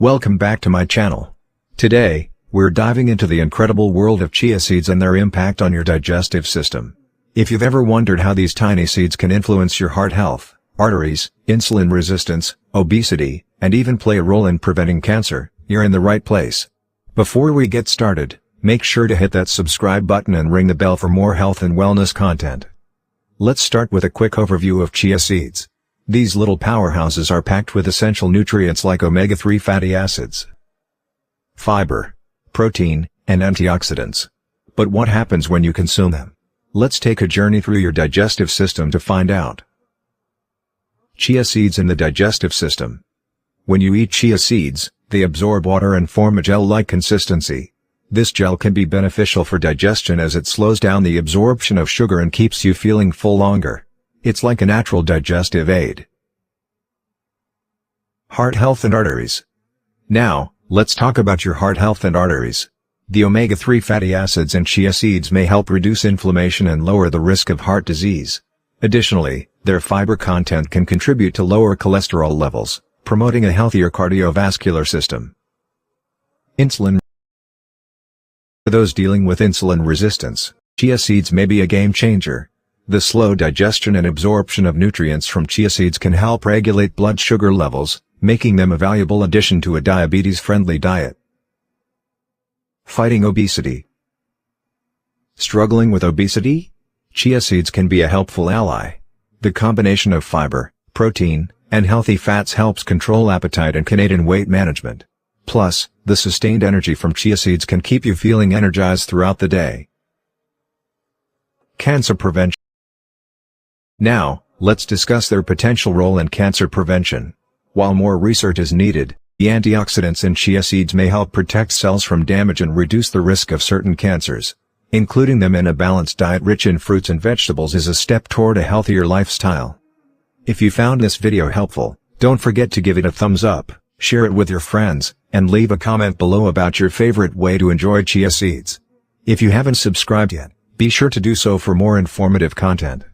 Welcome back to my channel. Today, we're diving into the incredible world of chia seeds and their impact on your digestive system. If you've ever wondered how these tiny seeds can influence your heart health, arteries, insulin resistance, obesity, and even play a role in preventing cancer, you're in the right place. Before we get started, make sure to hit that subscribe button and ring the bell for more health and wellness content. Let's start with a quick overview of chia seeds. These little powerhouses are packed with essential nutrients like omega-3 fatty acids, fiber, protein, and antioxidants. But what happens when you consume them? Let's take a journey through your digestive system to find out. Chia seeds in the digestive system. When you eat chia seeds, they absorb water and form a gel-like consistency. This gel can be beneficial for digestion as it slows down the absorption of sugar and keeps you feeling full longer. It's like a natural digestive aid. Heart health and arteries. Now, let's talk about your heart health and arteries. The omega-3 fatty acids in chia seeds may help reduce inflammation and lower the risk of heart disease. Additionally, their fiber content can contribute to lower cholesterol levels, promoting a healthier cardiovascular system. Insulin. For those dealing with insulin resistance, chia seeds may be a game changer. The slow digestion and absorption of nutrients from chia seeds can help regulate blood sugar levels, making them a valuable addition to a diabetes-friendly diet. Fighting obesity. Struggling with obesity? Chia seeds can be a helpful ally. The combination of fiber, protein, and healthy fats helps control appetite and can aid in weight management. Plus, the sustained energy from chia seeds can keep you feeling energized throughout the day. Cancer prevention. Now, let's discuss their potential role in cancer prevention. While more research is needed, the antioxidants in chia seeds may help protect cells from damage and reduce the risk of certain cancers. Including them in a balanced diet rich in fruits and vegetables is a step toward a healthier lifestyle. If you found this video helpful, don't forget to give it a thumbs up, share it with your friends, and leave a comment below about your favorite way to enjoy chia seeds. If you haven't subscribed yet, be sure to do so for more informative content.